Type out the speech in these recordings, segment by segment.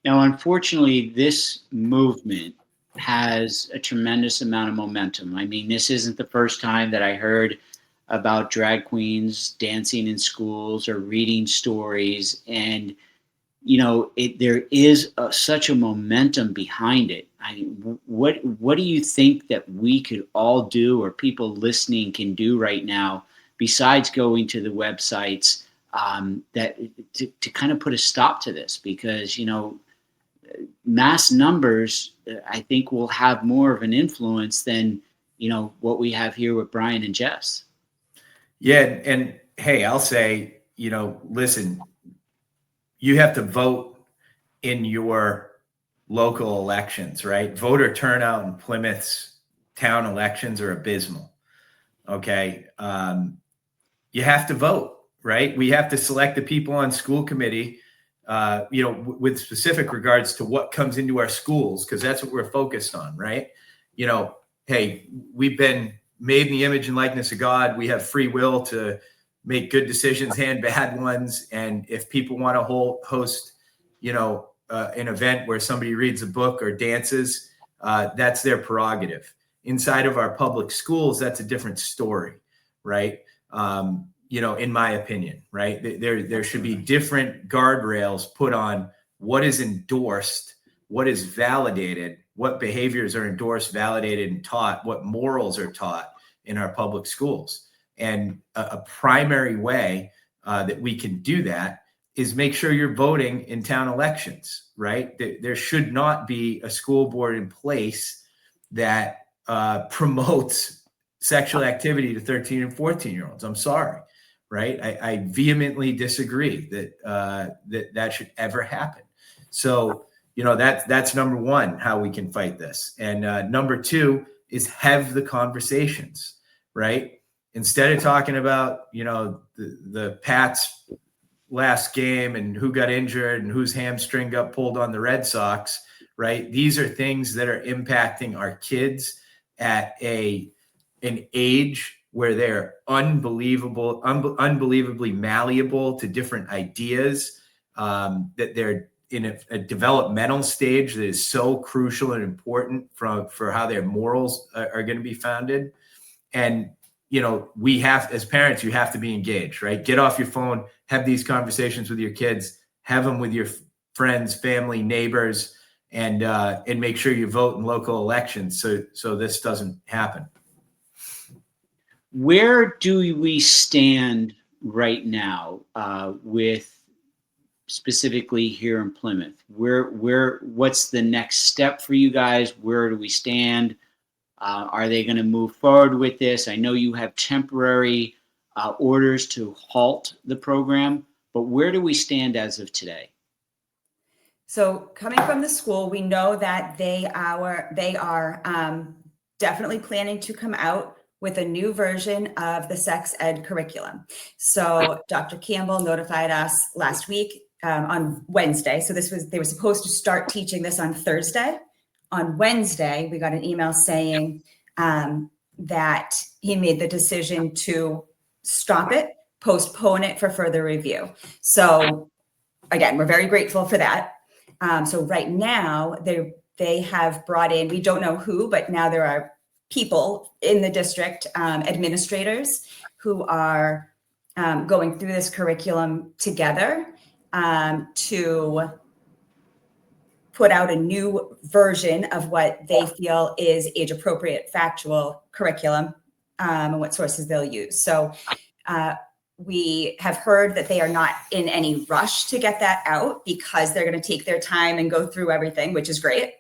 Now, unfortunately, this movement has a tremendous amount of momentum. I mean, this isn't the first time that I heard about drag queens dancing in schools or reading stories. And, there is such a momentum behind it. I mean, what do you think that we could all do, or people listening can do right now, besides going to the websites, that to kind of put a stop to this? Because, mass numbers, I think, will have more of an influence than what we have here with Brian and Jess. Yeah, and hey, I'll say, listen, you have to vote in your local elections, right? Voter turnout in Plymouth's town elections are abysmal. Okay, you have to vote, right? We have to select the people on school committee, with specific regards to what comes into our schools, because that's what we're focused on, right? Hey, we've been made in the image and likeness of God. We have free will to make good decisions and bad ones. And if people want to host, an event where somebody reads a book or dances, that's their prerogative. Inside of our public schools, that's a different story, right? In my opinion, right? There should be different guardrails put on what is endorsed, what is validated, what behaviors are endorsed, validated, and taught, what morals are taught in our public schools. And a primary way that we can do that is make sure you're voting in town elections, right? There should not be a school board in place that promotes sexual activity to 13 and 14-year-olds. I'm sorry, right? I vehemently disagree that should ever happen. So, that's number one, how we can fight this. And number two is have the conversations, right? Instead of talking about, the Pats last game and who got injured and whose hamstring got pulled on the Red Sox, right? These are things that are impacting our kids at an age where they're unbelievably malleable to different ideas, that they're in a developmental stage that is so crucial and important for how their morals are going to be founded. And, we have, as parents, you have to be engaged, right? Get off your phone, have these conversations with your kids, have them with your friends, family, neighbors, and make sure you vote in local elections so this doesn't happen. Where do we stand right now with specifically here in Plymouth? What's the next step for you guys? Where do we stand? Are they going to move forward with this? I know you have temporary orders to halt the program, but where do we stand as of today? So coming from the school, we know that they are definitely planning to come out with a new version of the sex ed curriculum. So Dr. Campbell notified us last week on Wednesday. So they were supposed to start teaching this on Thursday. On Wednesday, we got an email saying that he made the decision to stop it, postpone it for further review. So again, we're very grateful for that. So right now they have brought in, we don't know who, but now there are people in the district, administrators, who are going through this curriculum together to put out a new version of what they feel is age appropriate factual curriculum, and what sources they'll use. So we have heard that they are not in any rush to get that out because they're going to take their time and go through everything, which is great.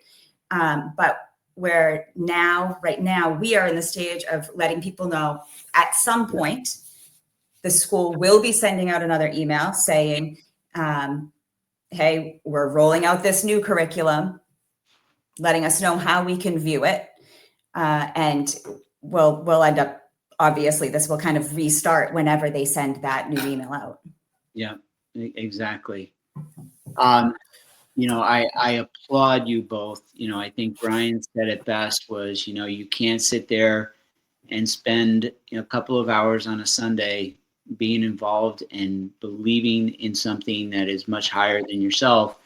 But right now, we are in the stage of letting people know at some point, the school will be sending out another email saying, hey, we're rolling out this new curriculum, letting us know how we can view it. And we'll end up, obviously, this will kind of restart whenever they send that new email out. Yeah, exactly. I applaud you both. I think Brian said it best was, you can't sit there and spend a couple of hours on a Sunday being involved and believing in something that is much higher than yourself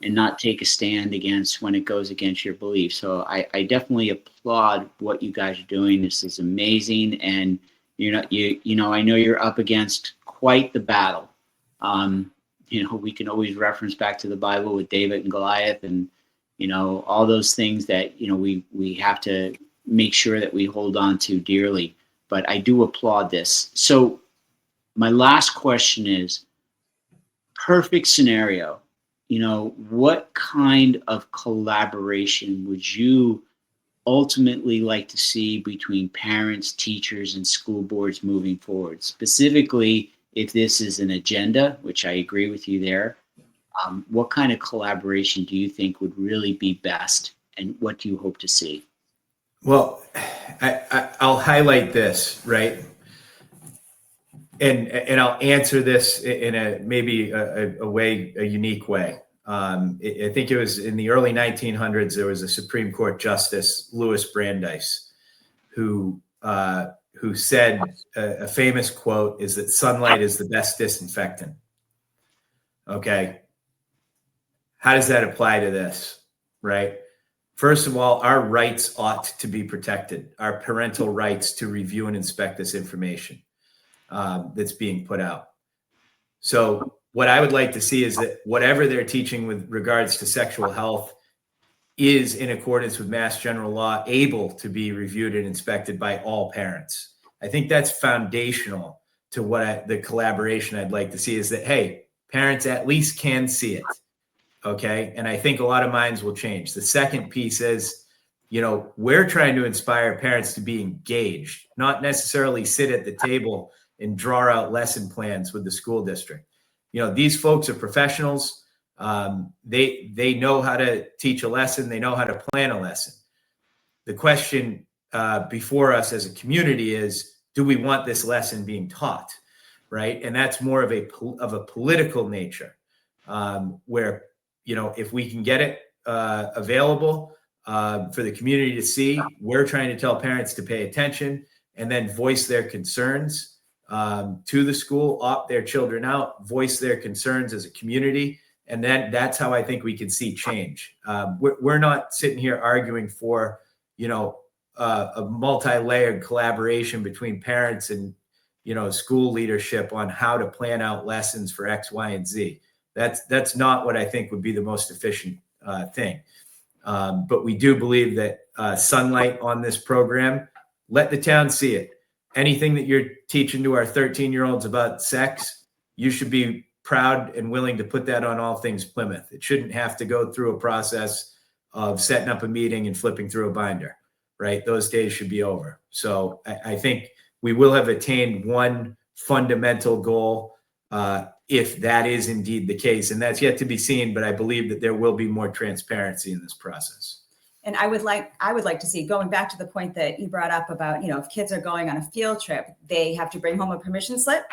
and not take a stand against when it goes against your beliefs. So I definitely applaud what you guys are doing. This is amazing. And I know you're up against quite the battle. We can always reference back to the Bible with David and Goliath, and all those things that we have to make sure that we hold on to dearly. But I do applaud this. So my last question is, perfect scenario, what kind of collaboration would you ultimately like to see between parents, teachers, and school boards moving forward? Specifically, if this is an agenda, which I agree with you there, what kind of collaboration do you think would really be best, and what do you hope to see? Well, I'll highlight this, right? And I'll answer this in a unique way. I think it was in the early 1900s. There was a Supreme Court Justice, Louis Brandeis, who said a famous quote is that sunlight is the best disinfectant. Okay, how does that apply to this, right? First of all, our rights ought to be protected. Our parental rights to review and inspect this information that's being put out. So what I would like to see is that whatever they're teaching with regards to sexual health is in accordance with Mass General Law, able to be reviewed and inspected by all parents. I think that's foundational to the collaboration I'd like to see, is that, hey, parents at least can see it. Okay. And I think a lot of minds will change. The second piece is, we're trying to inspire parents to be engaged, not necessarily sit at the table and draw out lesson plans with the school district. These folks are professionals. They know how to teach a lesson. They know how to plan a lesson. The question before us as a community is, do we want this lesson being taught? Right. And that's more of a political nature, where, if we can get it available for the community to see, we're trying to tell parents to pay attention and then voice their concerns to the school, opt their children out, voice their concerns as a community. And then that's how I think we can see change. We're not sitting here arguing for, a multi-layered collaboration between parents and, school leadership on how to plan out lessons for X, Y, and Z. That's not what I think would be the most efficient thing. But we do believe that sunlight on this program, let the town see it. Anything that you're teaching to our 13-year-olds about sex, you should be proud and willing to put that on All Things Plymouth. It shouldn't have to go through a process of setting up a meeting and flipping through a binder, right? Those days should be over. So I think we will have attained one fundamental goal, if that is indeed the case. And that's yet to be seen, but I believe that there will be more transparency in this process. And I would like to see, going back to the point that you brought up about, if kids are going on a field trip, they have to bring home a permission slip.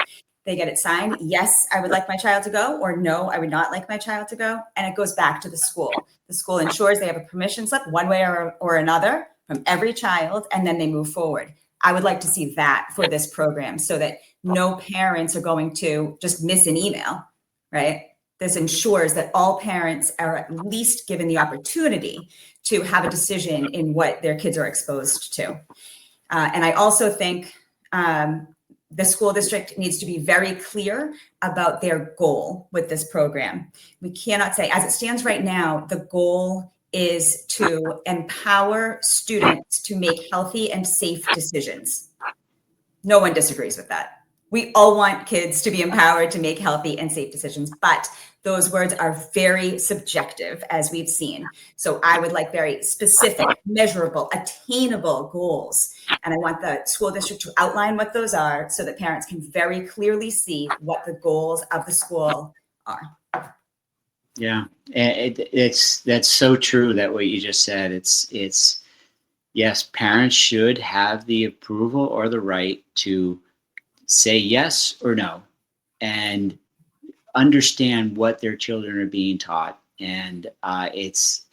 They get it signed. Yes, I would like my child to go, or no, I would not like my child to go. And it goes back to the school. The school ensures they have a permission slip one way or another from every child, and then they move forward. I would like to see that for this program, so that no parents are going to just miss an email, right? This ensures that all parents are at least given the opportunity to have a decision in what their kids are exposed to. And I also think the school district needs to be very clear about their goal with this program. We cannot say, as it stands right now, the goal is to empower students to make healthy and safe decisions. No one disagrees with that. We all want kids to be empowered to make healthy and safe decisions, but those words are very subjective, as we've seen. So I would like very specific, measurable, attainable goals. And I want the school district to outline what those are, so that parents can very clearly see what the goals of the school are. Yeah, that's so true, that what you just said. It's yes, parents should have the approval or the right to say yes or no, and understand what their children are being taught. And it's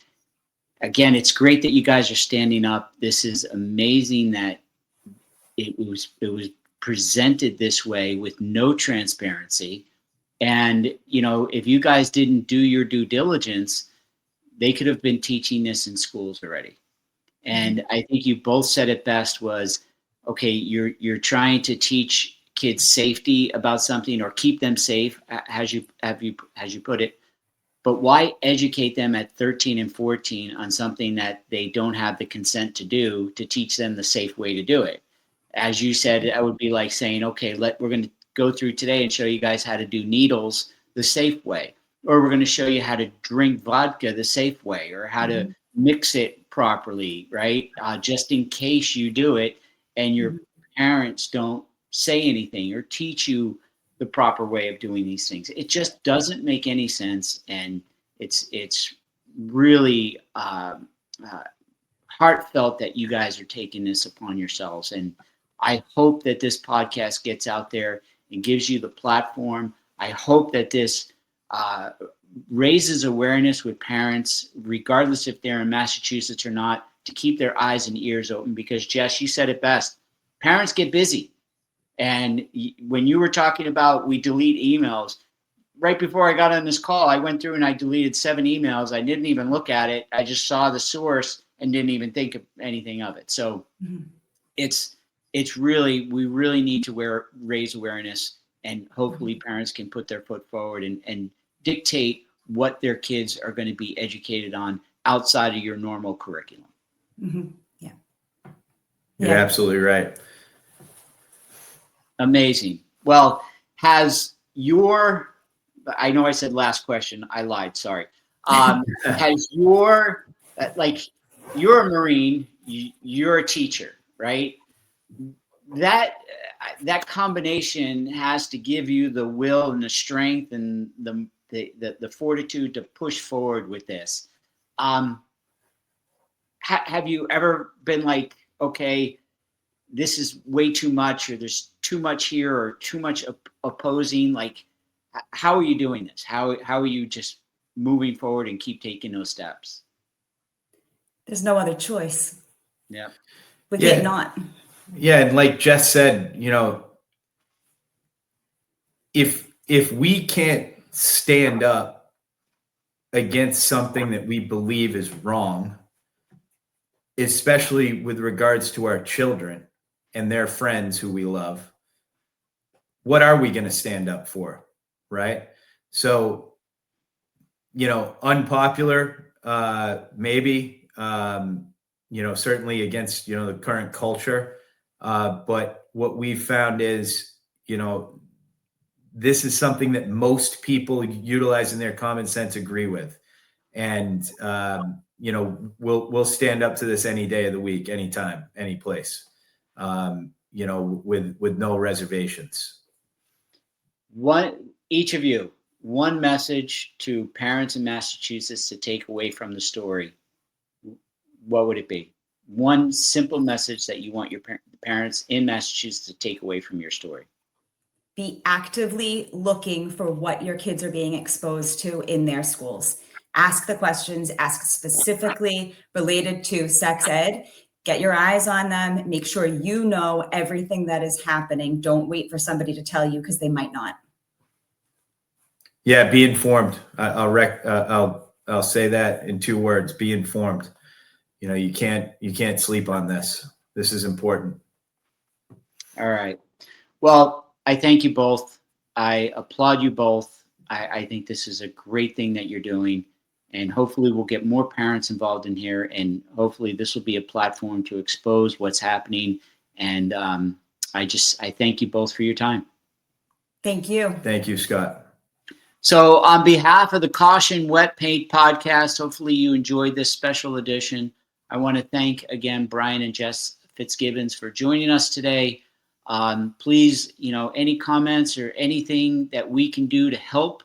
great that you guys are standing up. This is amazing that it was presented this way with no transparency. And if you guys didn't do your due diligence, they could have been teaching this in schools already. And I think you both said it best was, okay, you're trying to teach kids safety about something or keep them safe, as you put it. But why educate them at 13 and 14 on something that they don't have the consent to do, to teach them the safe way to do it? As you said, that would be like saying, okay, we're going to go through today and show you guys how to do needles the safe way, or we're going to show you how to drink vodka the safe way, or how to mix it properly, right? Just in case you do it and your parents don't say anything or teach you the proper way of doing these things. It just doesn't make any sense, and it's really heartfelt that you guys are taking this upon yourselves. And I hope that this podcast gets out there and gives you the platform. I hope that this raises awareness with parents, regardless if they're in Massachusetts or not, to keep their eyes and ears open, because Jess, you said it best. Parents get busy. And when you were talking about we delete emails, right before I got on this call, I went through and I deleted 7 emails. I didn't even look at it. I just saw the source and didn't even think of anything of it. So it's really, we really need to raise awareness, and hopefully parents can put their foot forward and dictate what their kids are going to be educated on outside of your normal curriculum. Yeah. You're absolutely right. Amazing. Well, has your, I know I said last question, I lied, sorry. Has your, like, you're a Marine, you're a teacher, right? That combination has to give you the will and the strength and the fortitude to push forward with this. Have you ever been like, okay, this is way too much, or there's too much here, or too much opposing? Like, how are you doing this? How are you just moving forward and keep taking those steps? There's no other choice. Yeah. We can't not. Yeah, and like Jess said, you know, if we can't stand up against something that we believe is wrong, especially with regards to our children and their friends who we love, what are we going to stand up for, right? So, you know, unpopular, maybe, you know, certainly against, you know, the current culture. But what we've found is, you know, this is something that most people utilizing their common sense agree with. And, you know, we'll stand up to this any day of the week, anytime, any place, you know, with no reservations. Each of you, one message to parents in Massachusetts to take away from the story. What would it be? One simple message that you want your parents in Massachusetts to take away from your story. Be actively looking for what your kids are being exposed to in their schools. Ask the questions, ask specifically related to sex ed. Get your eyes on them. Make sure you know everything that is happening. Don't wait for somebody to tell you, because they might not. Yeah, be informed. I'll say that in 2 words: be informed. You know, you can't sleep on this. This is important. All right. Well, I thank you both. I applaud you both. I think this is a great thing that you're doing, and hopefully we'll get more parents involved in here, and hopefully this will be a platform to expose what's happening. And I thank you both for your time. Thank you. Thank you, Scott. So on behalf of the Caution Wet Paint podcast, hopefully you enjoyed this special edition. I want to thank again Brian and Jess Fitzgibbons for joining us today. Please, you know, any comments or anything that we can do to help,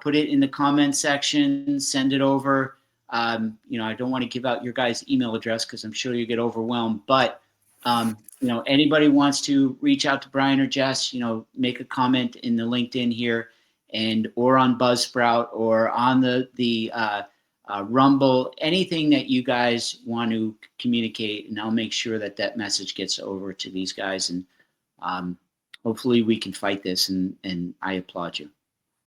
put it in the comment section, send it over. You know, I don't want to give out your guys' email address because I'm sure you get overwhelmed, but you know, anybody wants to reach out to Brian or Jess, you know, make a comment in the LinkedIn here, and or on Buzzsprout or on the Rumble, anything that you guys want to communicate, and I'll make sure that that message gets over to these guys, and hopefully we can fight this, and I applaud you.